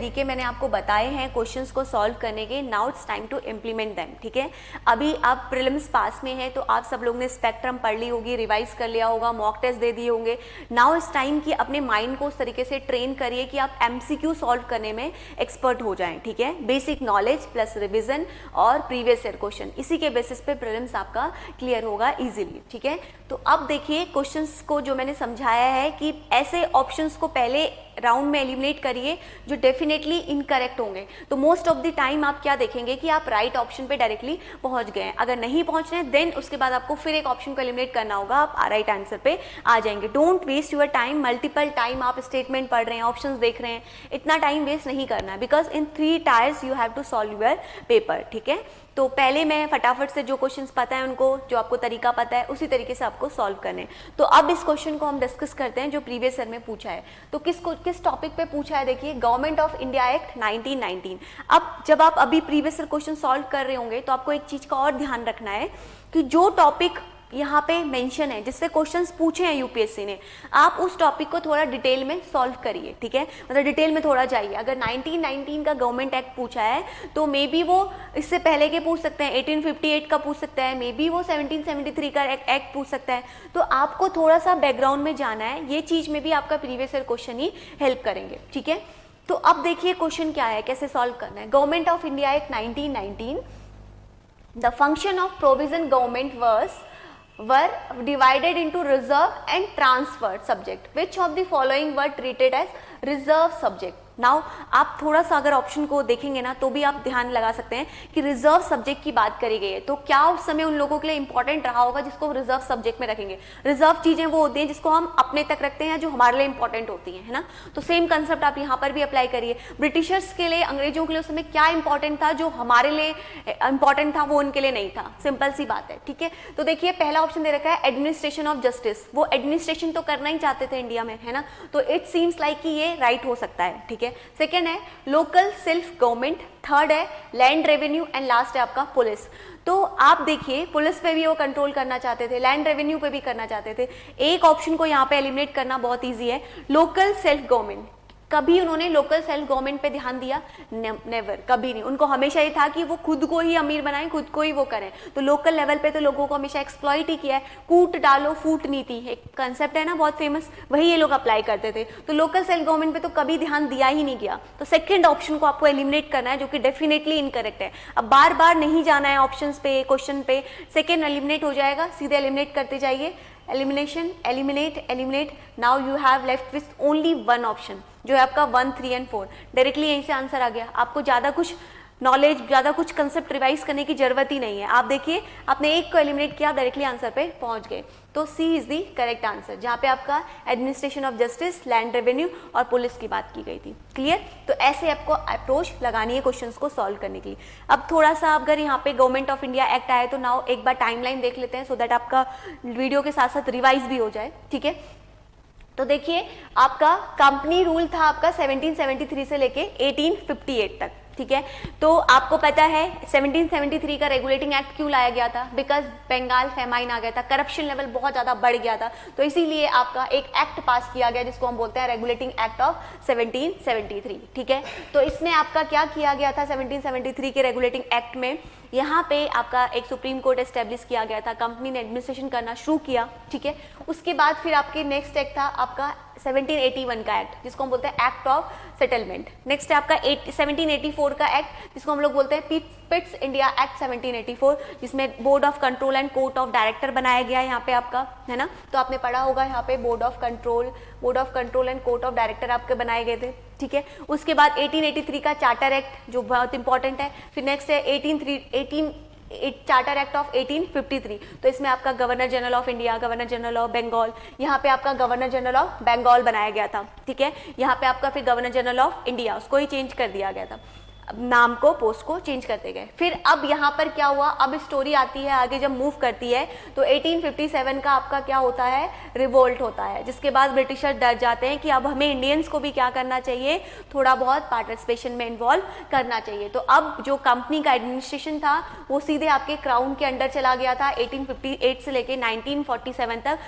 तरीके मैंने आपको बताए हैं क्वेश्चंस को सॉल्व करने के। Now it's time to implement them. ठीक है, अभी आप प्रीलिम्स पास में हैं तो आप सब लोग ने स्पेक्ट्रम पढ़ ली होगी, रिवाइज कर लिया होगा, मॉक टेस्ट दे दिए होंगे। नाउ इट्स टाइम कि अपने माइंड को उस तरीके से ट्रेन करिए कि आप एमसीक्यू सॉल्व करने में एक्सपर्ट हो जाएं। ठीक है, बेसिक नॉलेज प्लस रिविजन और प्रीवियस ईयर क्वेश्चन, इसी के बेसिस पे प्रीलिम्स आपका क्लियर होगा इजीली। ठीक है, तो अब देखिए क्वेश्चंस को जो मैंने समझाया है कि ऐसे ऑप्शंस को पहले राउंड में एलिमिनेट करिए जो डेफिनेटली इनकरेक्ट होंगे। तो मोस्ट ऑफ द टाइम आप क्या देखेंगे कि आप राइट ऑप्शन पे डायरेक्टली पहुंच गए हैं। अगर नहीं पहुंच रहे हैं देन उसके बाद आपको फिर एक ऑप्शन को एलिमिनेट करना होगा, आप राइट आंसर पे आ जाएंगे। Don't waste your time, multiple time आप स्टेटमेंट पढ़ रहे हैं, ऑप्शंस देख रहे हैं, इतना टाइम वेस्ट नहीं करना है, because in 3 tiers you have to solve your paper. ठीक है, तो पहले मैं फटाफट से जो क्वेश्चंस पता है उनको, जो आपको तरीका पता है उसी तरीके से आपको सॉल्व करने। तो अब इस क्वेश्चन को हम डिस्कस करते हैं जो प्रीवियस ईयर में पूछा है। तो किस टॉपिक पे पूछा है, देखिए गवर्नमेंट ऑफ इंडिया एक्ट 1919। अब जब आप अभी प्रीवियस ईयर क्वेश्चन सॉल्व कर रहे होंगे तो आपको एक चीज का और ध्यान रखना है कि जो टॉपिक यहाँ पे मेंशन है, जिससे क्वेश्चंस पूछे हैं यूपीएससी ने, आप उस टॉपिक को थोड़ा डिटेल में सॉल्व करिए। ठीक है, मतलब डिटेल में थोड़ा जाइए। अगर 1919 का गवर्नमेंट एक्ट पूछा है तो मे बी वो इससे पहले के पूछ सकते हैं, 1858 का पूछ सकता है, मे बी वो 1773 का एक्ट पूछ सकता है। तो आपको थोड़ा सा बैकग्राउंड में जाना है, ये चीज में भी आपका प्रीवियस ईयर क्वेश्चन ही हेल्प करेंगे। ठीक है, तो अब देखिए क्वेश्चन क्या है, कैसे सॉल्व करना है। Government of India act 1919, the function of provision government were divided into reserve and transferred subject. Which of the following were treated as reserve subject? Now आप थोड़ा सा अगर ऑप्शन को देखेंगे ना तो भी आप ध्यान लगा सकते हैं कि रिजर्व सब्जेक्ट की बात करी गई है। तो क्या उस समय उन लोगों के लिए इंपॉर्टेंट रहा होगा जिसको रिजर्व सब्जेक्ट में रखेंगे। रिजर्व चीजें वो होती हैं जिसको हम अपने तक रखते हैं, जो हमारे लिए इंपॉर्टेंट होती हैं, है ना। तो सेम कंसेप्ट आप यहाँ पर भी अप्लाई करिए। ब्रिटिशर्स के लिए, अंग्रेजों के लिए उस समय क्या इंपॉर्टेंट था जो हमारे लिए इंपॉर्टेंट था वो उनके लिए नहीं था। सिंपल सी बात है। ठीक है, तो देखिए पहला ऑप्शन दे रखा है एडमिनिस्ट्रेशन ऑफ जस्टिस। वो एडमिनिस्ट्रेशन तो करना ही चाहते थे इंडिया में, है ना, तो इट सीम्स लाइक कि ये राइट हो सकता है। ठीक है, सेकेंड है लोकल सेल्फ गवर्नमेंट, थर्ड है लैंड रेवेन्यू एंड लास्ट है आपका पुलिस। तो आप देखिए पुलिस पे भी वो कंट्रोल करना चाहते थे, लैंड रेवेन्यू पे भी करना चाहते थे। एक ऑप्शन को यहाँ पे एलिमिनेट करना बहुत इजी है, लोकल सेल्फ गवर्नमेंट। कभी उन्होंने लोकल सेल्फ गवर्नमेंट पे ध्यान दिया? नेवर, कभी नहीं। उनको हमेशा ये था कि वो खुद को ही अमीर बनाएं, खुद को ही वो करें। तो लोकल लेवल पे तो लोगों को हमेशा एक्सप्लॉइट ही किया है। कूट डालो फूट नीति एक कंसेप्ट है ना बहुत फेमस, वही ये लोग अप्लाई करते थे। तो लोकल सेल्फ गवर्नमेंट पे तो कभी ध्यान दिया ही नहीं गया। तो सेकेंड ऑप्शन को आपको एलिमिनेट करना है जो कि डेफिनेटली इनकरेक्ट है। अब बार बार नहीं जाना है ऑप्शन पे, क्वेश्चन पे, सेकेंड एलिमिनेट हो जाएगा, सीधे एलिमिनेट करते जाइए। Elimination, eliminate, eliminate. Now you have left with only one option जो है आपका 1, 3 एंड 4। डायरेक्टली यहीं से आंसर आ गया। आपको ज़्यादा कुछ नॉलेज, ज़्यादा कुछ कंसेप्ट रिवाइज करने की जरूरत ही नहीं है। आप देखिए आपने एक को एलिमिनेट किया, डायरेक्टली आंसर पे पहुंच गए। तो सी इज दी करेक्ट आंसर, जहाँ पे आपका administration of justice, land revenue और पुलिस की बात की गई थी। क्लियर? तो ऐसे आपको अप्रोच लगानी है क्वेश्चंस को सॉल्व करने के लिए। अब थोड़ा सा अगर यहाँ पे गवर्नमेंट ऑफ इंडिया एक्ट आए तो नाउ एक बार टाइमलाइन देख लेते हैं, सो दैट आपका वीडियो के साथ साथ रिवाइज भी हो जाए। ठीक है, तो देखिए आपका कंपनी रूल था आपका 1773 से लेके 1858 तक। ठीक है, तो आपको पता है 1773 का रेगुलेटिंग एक्ट क्यों लाया गया था? बिकॉज बंगाल फेमाइन आ गया था, करप्शन लेवल बहुत ज्यादा बढ़ गया था, तो इसीलिए आपका एक एक्ट पास किया गया जिसको हम बोलते हैं रेगुलेटिंग एक्ट ऑफ 1773। ठीक है, तो इसमें आपका क्या किया गया था 1773 के रेगुलेटिंग एक्ट में? यहाँ पे आपका एक सुप्रीम कोर्ट एस्टेब्लिश किया गया था, कंपनी ने एडमिनिस्ट्रेशन करना शुरू किया। ठीक है, उसके बाद फिर आपके नेक्स्ट एक्ट था आपका 1781 का एक्ट जिसको हम बोलते हैं एक्ट ऑफ सेटलमेंट। नेक्स्ट है आपका 1784 का एक्ट जिसको हम लोग बोलते हैं पिट्स इंडिया एक्ट 1784, जिसमें board of control and court of director बनाया गया यहाँ पे आपका, है ना। तो आपने पढ़ा होगा यहाँ पे board of control and court of director आपके बनाए गए थे। ठीक है, उसके बाद 1883 का चार्टर एक्ट जो बहुत इंपॉर्टेंट है। फिर नेक्स्ट है 18 चार्टर एक्ट ऑफ 1853। तो इसमें आपका governor general of India, governor general of Bengal, यहाँ पे आपका गवर्नर जनरल ऑफ बंगाल बनाया गया था। ठीक है, यहाँ पे आपका फिर गवर्नर जनरल ऑफ इंडिया, उसको ही चेंज कर दिया गया था, नाम को, पोस्ट को चेंज करते गए। फिर अब यहाँ पर क्या हुआ, अब स्टोरी आती है आगे जब मूव करती है तो 1857 का आपका क्या होता है, रिवोल्ट होता है, जिसके बाद ब्रिटिशर डर जाते हैं कि अब हमें इंडियंस को भी क्या करना चाहिए, थोड़ा बहुत पार्टिसिपेशन में इन्वॉल्व करना चाहिए। तो अब जो कंपनी का एडमिनिस्ट्रेशन था वो सीधे आपके क्राउन के अंडर चला गया था। 1858 से लेके 1947 तक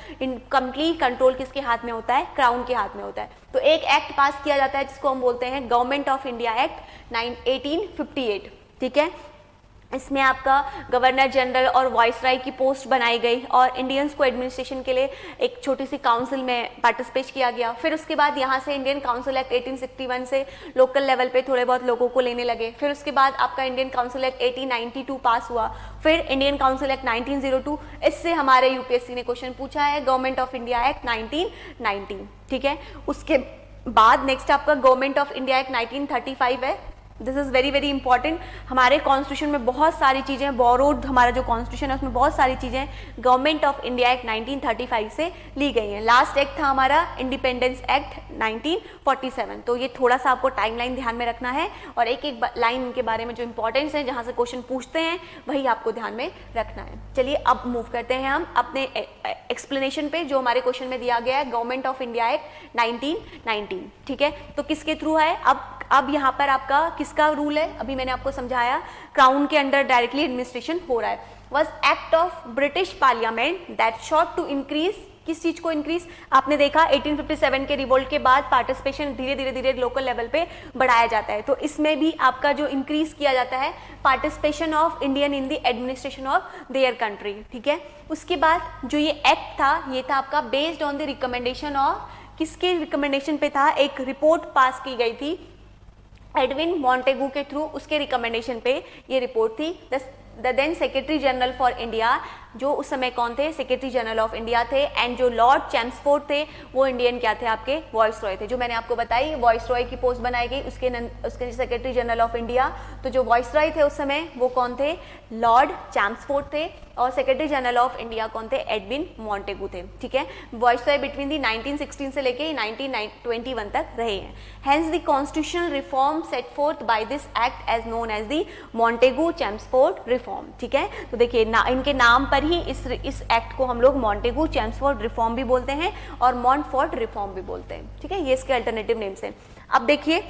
कंप्लीट कंट्रोल किसके हाथ में होता है, क्राउन के हाथ में होता है। तो एक एक्ट पास किया जाता है जिसको हम बोलते हैं गवर्नमेंट ऑफ इंडिया एक्ट 1858, ठीक है। इसमें आपका गवर्नर जनरल और वाइसराय की पोस्ट बनाई गई और इंडियंस को एडमिनिस्ट्रेशन के लिए एक छोटी सी काउंसिल में पार्टिसिपेट किया गया। फिर उसके बाद यहाँ से इंडियन काउंसिल एक्ट 1861 से लोकल लेवल पे थोड़े बहुत लोगों को लेने लगे। फिर उसके बाद आपका इंडियन काउंसिल एक्ट 1892 पास हुआ, फिर इंडियन काउंसिल एक्ट 1902। इससे हमारे यूपीएससी ने क्वेश्चन पूछा है गवर्नमेंट ऑफ इंडिया एक्ट 1919, ठीक है। उसके बाद नेक्स्ट आपका गवर्नमेंट ऑफ इंडिया एक्ट 1935 है। This is very very important. हमारे कॉन्स्टिट्यूशन में बहुत सारी चीज़ें बोरोड, हमारा जो कॉन्स्टिट्यूशन है उसमें बहुत सारी चीज़ें गवर्नमेंट ऑफ इंडिया एक्ट 1935 से ली गई हैं। लास्ट एक्ट था हमारा इंडिपेंडेंस एक्ट 1947। तो ये थोड़ा सा आपको टाइमलाइन ध्यान में रखना है और एक एक लाइन के बारे में जो इंपॉर्टेंस है, जहाँ से क्वेश्चन पूछते हैं, वही आपको ध्यान में रखना है। चलिए अब मूव करते हैं हम अपने एक्सप्लेनेशन पे, जो हमारे क्वेश्चन में दिया गया है गवर्नमेंट ऑफ इंडिया एक्ट 1919, ठीक है। तो किसके थ्रू है? अब यहाँ पर आपका किसका रूल है? अभी मैंने आपको समझाया, क्राउन के अंडर डायरेक्टली एडमिनिस्ट्रेशन हो रहा है। Was act of British parliament that shot to increase, किस चीज को इंक्रीज? आपने देखा 1857 के रिवोल्ट के बाद पार्टिसिपेशन धीरे धीरे लोकल लेवल पे बढ़ाया जाता है। तो इसमें भी आपका जो इंक्रीज किया जाता है participation of Indian in the administration of their country, ठीक है। उसके बाद जो ये एक्ट था, ये था आपका based on the recommendation of, किसके रिकमेंडेशन पे था? एक रिपोर्ट पास की गई थी एडविन मॉन्टेगू के थ्रू, उसके रिकमेंडेशन पे ये रिपोर्ट थी। The then secretary general for India, जो उस समय कौन थे? सेक्रेटरी जनरल ऑफ इंडिया थे। एंड जो लॉर्ड चैम्सफोर्ड थे वो इंडियन क्या थे? आपके वॉइसरॉय थे। जो मैंने आपको बताई वॉइसरॉय की पोस्ट बनाई गई, उसके सेक्रेटरी जनरल ऑफ इंडिया। तो जो वॉइसरॉय थे उस समय वो कौन थे? लॉर्ड चैम्सफोर्ड थे। और सेक्रेटरी जनरल ऑफ इंडिया कौन थे? एडविन मॉन्टेगू थे, ठीक है। वॉइसरॉय बिटवीन दी 1916 से लेके 1921 तक रहे हैं। Hence the constitutional reform set forth by this act as known as the Montagu Chelmsford reform, ठीक है। तो देखिए इनके नाम पर ही इस एक्ट को हम लोग मॉन्टेगू चैम्सफोर्ड रिफॉर्म भी बोलते हैं और मॉन्टफोर्ड रिफॉर्म भी बोलते हैं, ठीक है। ये इसके अल्टरनेटिव नेम्स हैं। अब देखिए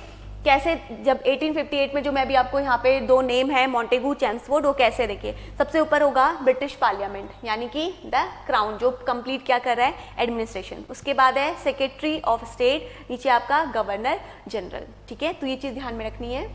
कैसे, जब 1858 में जो मैं अभी आपको यहाँ पे दो नेम है मॉन्टेगू चैम्सफोर्ड, वो कैसे? देखिए सबसे ऊपर होगा ब्रिटिश पार्लियामेंट, यानी कि द क्राउन, जो कंप्लीट क्या कर रहा है? एडमिनिस्ट्रेशन। उसके बाद है सेक्रेटरी ऑफ स्टेट, नीचे आपका गवर्नर जनरल, ठीक है। तो ये चीज ध्यान में रखनी है।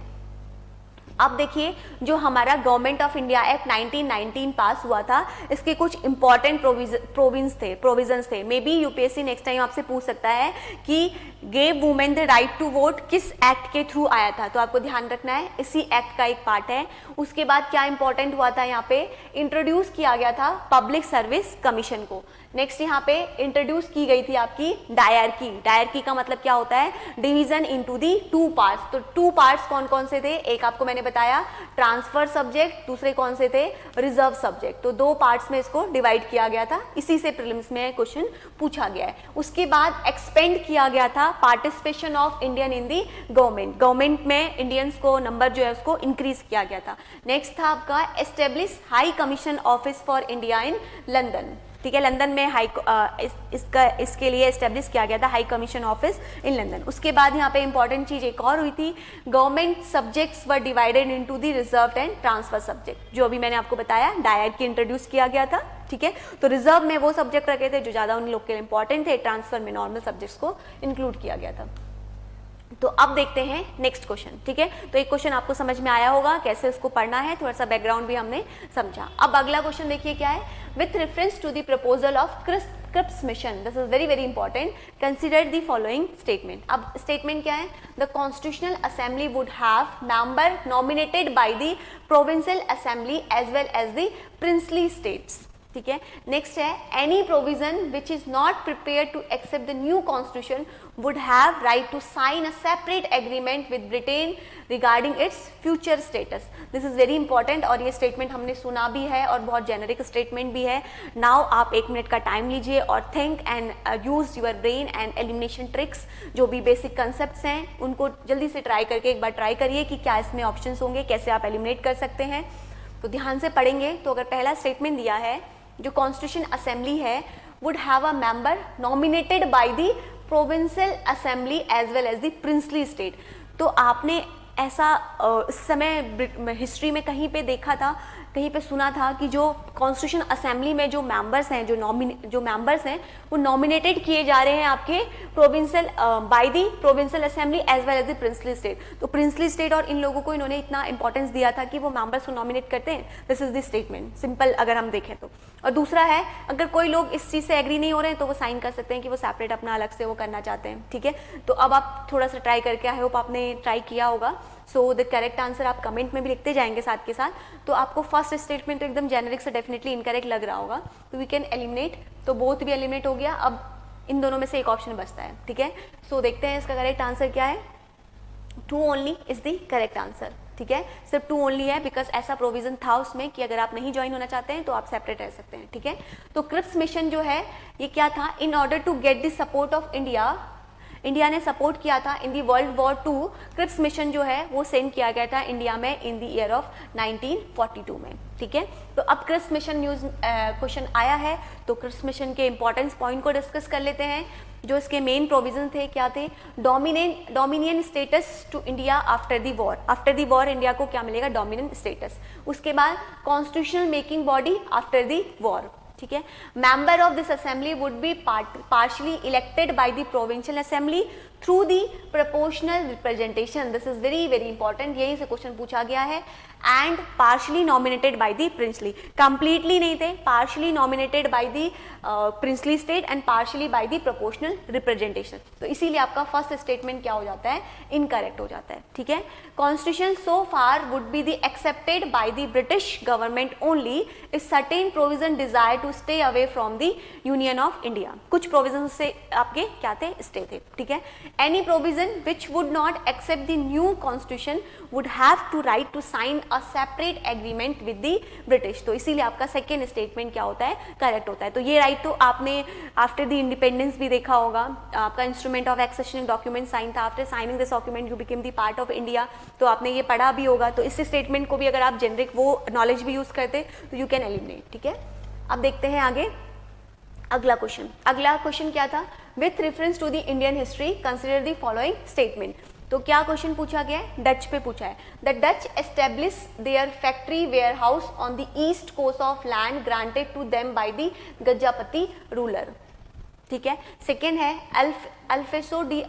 अब देखिए जो हमारा government of India act 1919 pass हुआ था, इसके कुछ इंपॉर्टेंट प्रोविजंस थे। May be UPSC next time आपसे पूछ सकता है कि gave women the right to vote किस एक्ट के थ्रू आया था, तो आपको ध्यान रखना है इसी एक्ट का एक पार्ट है। उसके बाद क्या इंपॉर्टेंट हुआ था? यहाँ पे इंट्रोड्यूस किया गया था पब्लिक सर्विस कमीशन को। नेक्स्ट यहाँ पे इंट्रोड्यूस की गई थी आपकी डायरकी। डायरकी का मतलब क्या होता है? Division into the two parts. तो टू पार्ट्स कौन कौन से थे? एक आपको मैंने बताया ट्रांसफर सब्जेक्ट, दूसरे कौन से थे? Reserve subject. तो दो पार्ट्स में इसको डिवाइड किया गया था, इसी से प्रीलिम्स में क्वेश्चन पूछा गया है। उसके बाद एक्सपेंड किया गया था participation of Indian in the government में इंडियंस को नंबर जो है उसको इंक्रीज किया गया था। नेक्स्ट था आपका establish high commission office for India in London, ठीक है। लंदन में इसके लिए एस्टेब्लिश किया गया था high commission office in London. उसके बाद यहाँ पे इंपॉर्टेंट चीज एक और हुई थी, government subjects were divided into the reserve and transfer subject, जो अभी मैंने आपको बताया डायरेक्ट की इंट्रोड्यूस किया गया था, ठीक है। तो रिजर्व में वो सब्जेक्ट रखे थे जो ज्यादा उन लोग के लिए इंपॉर्टेंट थे, ट्रांसफर में नॉर्मल सब्जेक्ट्स को इंक्लूड किया गया था। तो अब देखते हैं नेक्स्ट क्वेश्चन, ठीक है। तो एक क्वेश्चन आपको समझ में आया होगा कैसे उसको पढ़ना है, थोड़ा सा बैकग्राउंड भी हमने समझा। अब अगला क्वेश्चन देखिए क्या है, with reference to the proposal of Cripps mission, this is very very important, consider the following statement. अब स्टेटमेंट क्या है? The constitutional assembly would have member nominated by the provincial assembly as well as the princely states, ठीक है। Next है any provision which is not prepare to accept the new constitution would have right to sign a separate agreement with Britain regarding its future status. This is very important और ये statement हमने सुना भी है और बहुत generic statement भी है। नाउ आप 1 मिनट का टाइम लीजिए और think and use your brain and elimination tricks, जो भी बेसिक कंसेप्ट्स हैं उनको जल्दी से ट्राई करके एक बार ट्राई करिए कि क्या इसमें ऑप्शंस होंगे, कैसे आप एलिमिनेट कर सकते हैं। तो ध्यान से पढ़ेंगे तो अगर पहला स्टेटमेंट दिया है जो कॉन्स्टिट्यूशन असेंबली है would have a member nominated by the provincial assembly as well as the princely state. तो आपने ऐसा इस समय हिस्ट्री में कहीं पे देखा था, कहीं पे सुना था कि जो कॉन्स्टिट्यूशन असेंबली में जो मेंबर्स हैं, जो मेंबर्स हैं वो नॉमिनेटेड किए जा रहे हैं आपके provincial by the provincial assembly as well as the princely state. तो प्रिंसली स्टेट और इन लोगों को इन्होंने इतना इंपॉर्टेंस दिया था कि वो मेंबर्स को नॉमिनेट करते हैं। This is the statement, simple अगर हम देखें तो। और दूसरा है, अगर कोई लोग इस चीज़ से एग्री नहीं हो रहे हैं तो वो साइन कर सकते हैं कि वो सेपरेट अपना अलग से वो करना चाहते हैं, ठीक है। तो अब आप थोड़ा सा ट्राई करके, आई होप आपने ट्राई किया होगा। सो द करेक्ट आंसर आप कमेंट में भी लिखते जाएंगे साथ के साथ। तो आपको फर्स्ट स्टेटमेंट तो एकदम जेनरिक से डेफिनेटली इनकरेक्ट लग रहा होगा, तो वी कैन एलिमिनेट। तो बोथ भी एलिमिनेट हो गया, अब इन दोनों में से एक ऑप्शन बचता है, ठीक है। सो देखते हैं इसका करेक्ट आंसर क्या है। Two only is the correct answer, ठीक है। सिर्फ टू ओनली है बिकॉज ऐसा प्रोविजन था उसमें कि अगर आप नहीं ज्वाइन होना चाहते हैं तो आप सेपरेट रह सकते हैं, ठीक है। तो क्रिप्स मिशन जो है ये क्या था, in order to get the support of India ने सपोर्ट किया था in the world war 2। Cripps mission जो है वो सेंड किया गया था इंडिया में इन द ईयर ऑफ 1942 में, ठीक है। तो अब क्रिप्स मिशन न्यूज क्वेश्चन आया है, तो क्रिप्स मिशन के इंपॉर्टेंस पॉइंट को डिस्कस कर लेते हैं। जो इसके मेन प्रोविजन थे क्या थे, dominion status to India after the war India को क्या मिलेगा, डोमिनियन स्टेटस। उसके बाद constitutional making body after the war, ठीक है। Member of this assembly would be partially elected by the provincial assembly through the proportional representation. This is very very important, यही से question पूछा गया है। And partially nominated by the princely, completely नहीं थे, partially nominated by the princely state and partially by the proportional representation. तो इसीलिए आपका फर्स्ट स्टेटमेंट क्या हो जाता है, इनकरेक्ट हो जाता है, ठीक है। Constitution so far would be the accepted by the British government only if certain provision desire to stay away from the union of India. कुछ प्रोविजन से आपके क्या थे, स्टे थे, ठीक है। Any provision which would not accept the new constitution would have to right to sign a separate agreement with the British। तो इसीलिए आपका सेकेंड स्टेटमेंट क्या होता है, करेक्ट होता है। तो ये राइट तो आपने आफ्टर द इंडिपेंडेंस भी देखा होगा, आपका instrument of accession document sign था। After signing this document you became the part of India, तो आपने ये पढ़ा भी होगा। तो इस स्टेटमेंट को भी अगर आप जेनरिक वो नॉलेज भी यूज करते तो यू कैन एलिमिनेट, ठीक है। अब देखते हैं आगे अगला क्वेश्चन क्या था, with reference to the Indian history consider the following statement. तो क्या क्वेश्चन पूछा गया है, डच पे पूछा है। The Dutch establish their factory warehouse on the east coast of land granted to them by the Gajapati ruler, ठीक है। सेकेंड है अल्फेसो de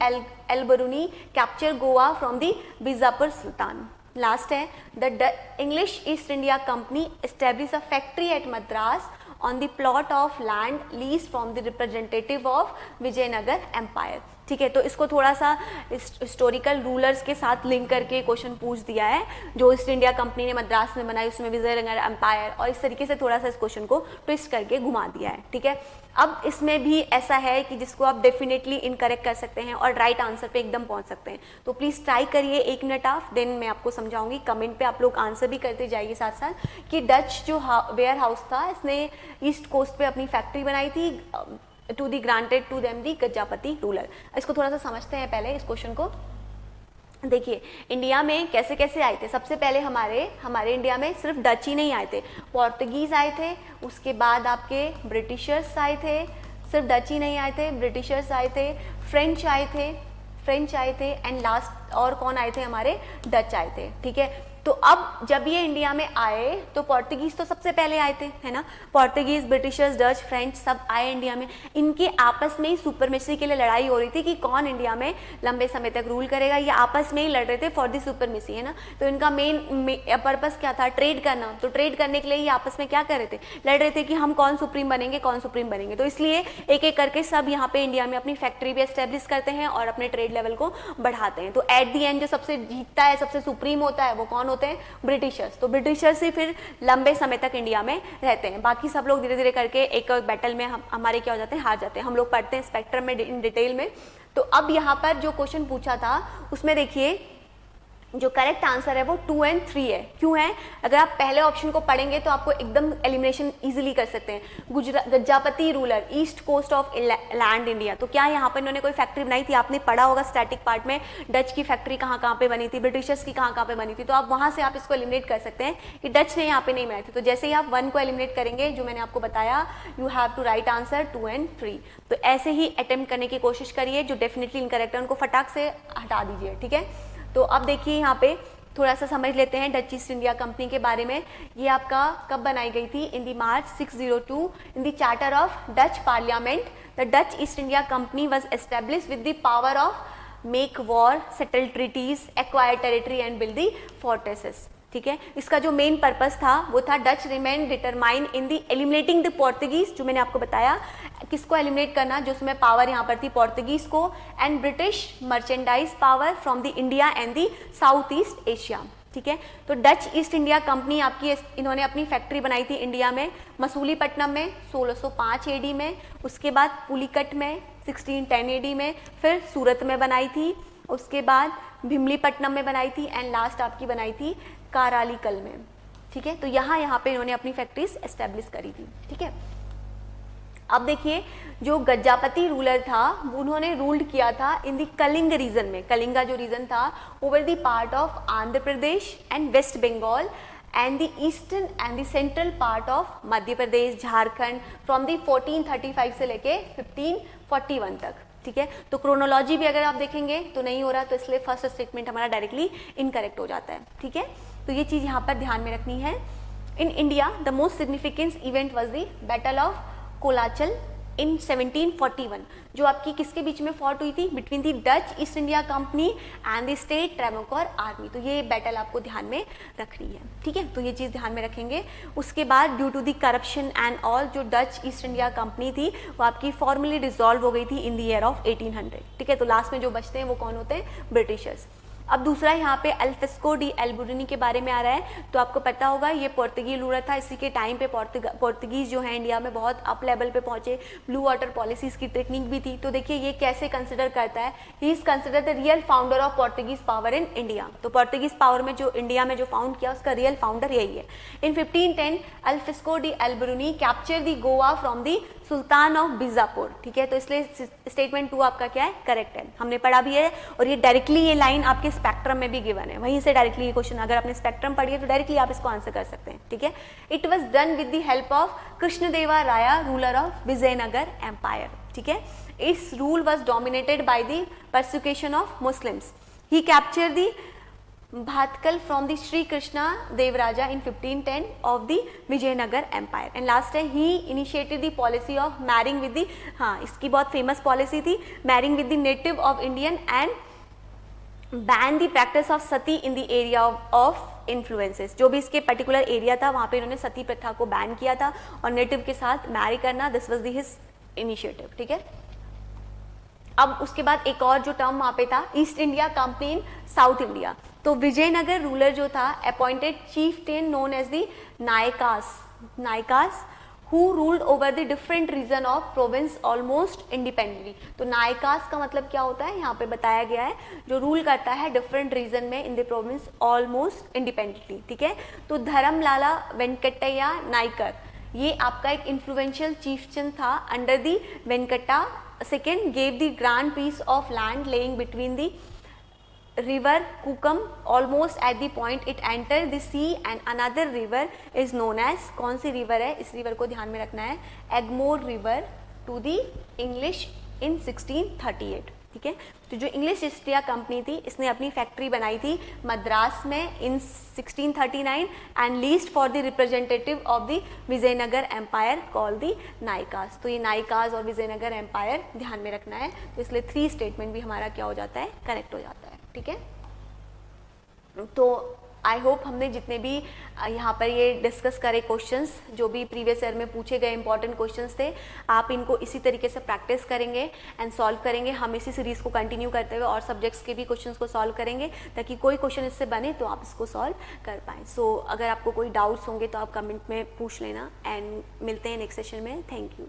Albuquerque capture Goa from the Bijapur sultan. Last है the English East India Company establish a factory at Madras on the plot of land leased from the representative of Vijayanagar empire, ठीक है। तो इसको थोड़ा सा हिस्टोरिकल रूलर्स के साथ लिंक करके क्वेश्चन पूछ दिया है, जो ईस्ट इंडिया कंपनी ने मद्रास में बनाई उसमें विजयनगर एम्पायर, और इस तरीके से थोड़ा सा इस क्वेश्चन को ट्विस्ट करके घुमा दिया है, ठीक है। अब इसमें भी ऐसा है कि जिसको आप डेफिनेटली इनकरेक्ट कर सकते हैं और राइट आंसर पे एकदम पहुंच सकते हैं। तो प्लीज़ ट्राई करिए 1 मिनट ऑफ, देन मैं आपको समझाऊंगी। कमेंट पे आप लोग आंसर भी करते जाइए साथ साथ कि डच जो वेयर हाउस था इसने ईस्ट कोस्ट पे अपनी फैक्ट्री बनाई थी to the granted to them the Gajapati ruler. इसको थोड़ा सा समझते हैं पहले इस क्वेश्चन को। देखिए इंडिया में कैसे कैसे आए थे। सबसे पहले हमारे इंडिया में सिर्फ डच ही नहीं आए थे, पोर्तुगीज आए थे, उसके बाद आपके ब्रिटिशर्स आए थे, सिर्फ डच ही नहीं आए थे, ब्रिटिशर्स आए थे, फ्रेंच आए थे एंड लास्ट और कौन आए थे, हमारे डच आए थे, ठीक है। तो अब जब ये इंडिया में आए तो पोर्तुगीज तो सबसे पहले आए थे, है ना। पोर्तुगीज, ब्रिटिशर्स, डच, फ्रेंच सब आए इंडिया में। इनके आपस में ही सुपरमेसी के लिए लड़ाई हो रही थी कि कौन इंडिया में लंबे समय तक रूल करेगा। ये आपस में ही लड़ रहे थे फॉर दी सुपरमेसी, है ना। तो इनका मेन पर्पस क्या था, ट्रेड करना। तो ट्रेड करने के लिए ये आपस में क्या कर रहे थे, लड़ रहे थे कि हम कौन सुप्रीम बनेंगे। तो इसलिए एक एक करके सब यहाँ पे इंडिया में अपनी फैक्ट्री भी एस्टेब्लिश करते हैं और अपने ट्रेड लेवल को बढ़ाते हैं। तो एट दी एंड जो सबसे जीतता है, सबसे सुप्रीम होता है, वो कौन होते हैं, ब्रिटिशर्स। तो ब्रिटिशर्स ही फिर लंबे समय तक इंडिया में रहते हैं। बाकी सब लोग धीरे धीरे करके एक बैटल में हमारे क्या हो जाते हैं, हार जाते हैं। हम लोग पढ़ते हैं स्पेक्ट्रम में इन डिटेल में। तो अब यहाँ पर जो क्वेश्चन पूछा था उसमें देखिए जो करेक्ट आंसर है वो 2 और 3 है। क्यों है, अगर आप पहले ऑप्शन को पढ़ेंगे तो आपको एकदम एलिमिनेशन इजीली कर सकते हैं। Gajapati ruler, east coast of land India. तो क्या यहाँ पर इन्होंने कोई फैक्ट्री बनाई थी, आपने पढ़ा होगा स्टैटिक पार्ट में, डच की फैक्ट्री कहाँ कहाँ पे बनी थी, ब्रिटिशर्स की कहाँ कहाँ पे बनी थी। तो आप वहाँ से आप इसको एलिमिनेट कर सकते हैं कि डच ने यहाँ पे नहीं बनाई थी। तो जैसे ही आप 1 को एलिमिनेट करेंगे, जो मैंने आपको बताया, you have to write answer 2 और 3। तो ऐसे ही अटेम्प्ट करने की कोशिश करिए, जो डेफिनेटली इनकरेक्ट है उनको फटाक से हटा दीजिए, ठीक है। तो अब देखिए यहाँ पे थोड़ा सा समझ लेते हैं डच ईस्ट इंडिया कंपनी के बारे में। ये आपका कब बनाई गई थी? In the March 602 in the charter of Dutch parliament the Dutch East India company was established with the power of make war, settle treaties, acquire territory and build the fortresses. ठीक है, इसका जो मेन पर्पस था वो था Dutch remain determine in the eliminating the Portuguese, जो मैंने आपको बताया किसको एलिमिनेट करना, जो उसमें पावर यहाँ पर थी पोर्तुगीज को, and British merchandise power from the India and the south east Asia. ठीक है, तो डच ईस्ट इंडिया कंपनी आपकी इन्होंने अपनी फैक्ट्री बनाई थी इंडिया में, मसूलीपट्टनम में 1605 एडी में, उसके बाद पुलिकट में 1610 एडी में, फिर सूरत में बनाई थी, उसके बाद भिमलीपट्टनम में बनाई थी, एंड लास्ट आपकी बनाई थी कारालीकल में। ठीक है, तो यहाँ पे इन्होंने अपनी फैक्ट्रीज एस्टेब्लिश करी थी। ठीक है, अब देखिए जो गज्जापति रूलर था उन्होंने रूल्ड किया था इन दी कलिंग रीजन में, कलिंगा जो रीजन था over the part of Andhra Pradesh and West Bengal and the eastern and the central part of Madhya Pradesh, Jharkhand, from the 1435 से लेके 1541 तक। ठीक है, तो क्रोनोलॉजी भी अगर आप देखेंगे तो नहीं हो रहा, तो इसलिए फर्स्ट स्टेटमेंट हमारा डायरेक्टली इनकरेक्ट हो जाता है। ठीक है, तो ये चीज यहाँ पर ध्यान में रखनी है। In India the most significant event was the battle of Colachel in 1741, जो आपकी किसके बीच में फॉट हुई थी? Between the Dutch East India Company and the state Travancore army. तो ये बैटल आपको ध्यान में रखनी है। ठीक है, तो ये चीज़ ध्यान में रखेंगे। उसके बाद due to the corruption and all, जो डच ईस्ट इंडिया कंपनी थी वो आपकी फॉर्मली डिसॉल्व हो गई थी इन द ईयर ऑफ 1800। ठीक है, तो लास्ट में जो बचते हैं वो कौन होते हैं? ब्रिटिशर्स। अब दूसरा यहाँ पे अल्फ्रेस्को डी एल्बुर्नी के बारे में आ रहा है, तो आपको पता होगा ये पोर्तुगीज रूलर था। इसी के टाइम पे पोर्तुगीज जो है इंडिया में बहुत अप लेवल पे पहुंचे, ब्लू वाटर पॉलिसीज की टेक्निक भी थी। तो देखिए ये कैसे कंसिडर करता है, he is consider the real founder of Portuguese power in India. तो पोर्तुगीज पावर में जो इंडिया में जो फाउंड किया उसका रियल फाउंडर यही है। इन 1510 अल्फ्रेस्को de Albuquerque capture the Goa from the sultan of Bijapur. ठीक है, तो इसलिए स्टेटमेंट 2 आपका क्या है? करेक्ट है, हमने पढ़ा भी है, और ये डायरेक्टली ये लाइन आपके स्पेक्ट्रम में भी गिवन है, वहीं से डायरेक्टली ये क्वेश्चन अगर आपने स्पेक्ट्रम पढ़ी है तो डायरेक्टली आप इसको आंसर कर सकते हैं। ठीक है, it was done with the help of Krishnadeva Raya, ruler of Vijayanagar empire. ठीक है, it's rule was dominated by the persecution of Muslims. He capture the Bhatkal from the Shri Krishna Devaraja in 1510 of the Vijayanagar empire. And last है he initiated the policy of marrying with the, हाँ इसकी बहुत famous policy थी, marrying with the native of Indian and ban the practice of Sati in the area of influences. जो भी इसके particular area था वहाँ पे इन्होंने सती प्रथा को बैन किया था और नेटिव के साथ मैरी करना, this was the his initiative. ठीक है, अब उसके बाद एक और जो टर्म वहाँ पे था, East India Company in South India. तो विजयनगर रूलर जो था appointed chieftain known as the Nayakas who ruled over the different region of province almost independently। तो नायकास का मतलब क्या होता है? यहाँ पे बताया गया है जो रूल करता है डिफरेंट रीजन में in the province almost independently. ठीक है, तो धर्मलाला वेंकटैया नायकर ये आपका एक इन्फ्लुएंशियल चीफचन था under the Venkata second, gave the grand piece of land lying between the river Kukam almost at the point it enter the sea and another river is known as, कौन सी river है? इस river को ध्यान में रखना है, Egmore river to the English in 1638। ठीक है, तो जो इंग्लिश ईस्ट इंडिया कंपनी थी इसने अपनी फैक्ट्री बनाई थी मद्रास में in 1639 and leased for the representative of the Vijayanagar empire call the Nayakas. तो ये नायकास और विजयनगर एम्पायर ध्यान में रखना है, तो इसलिए 3 स्टेटमेंट भी हमारा क्या हो जाता है? करेक्ट हो जाता है। ठीक है, तो आई होप हमने जितने भी यहाँ पर ये डिस्कस करे क्वेश्चंस जो भी प्रीवियस ईयर में पूछे गए इंपॉर्टेंट क्वेश्चंस थे, आप इनको इसी तरीके से प्रैक्टिस करेंगे एंड सॉल्व करेंगे। हम इसी सीरीज़ को कंटिन्यू करते हुए और सब्जेक्ट्स के भी क्वेश्चंस को सॉल्व करेंगे ताकि कोई क्वेश्चन इससे बने तो आप इसको सॉल्व कर पाएँ। सो अगर आपको कोई डाउट्स होंगे तो आप कमेंट में पूछ लेना एंड मिलते हैं नेक्स्ट सेशन में। Thank you.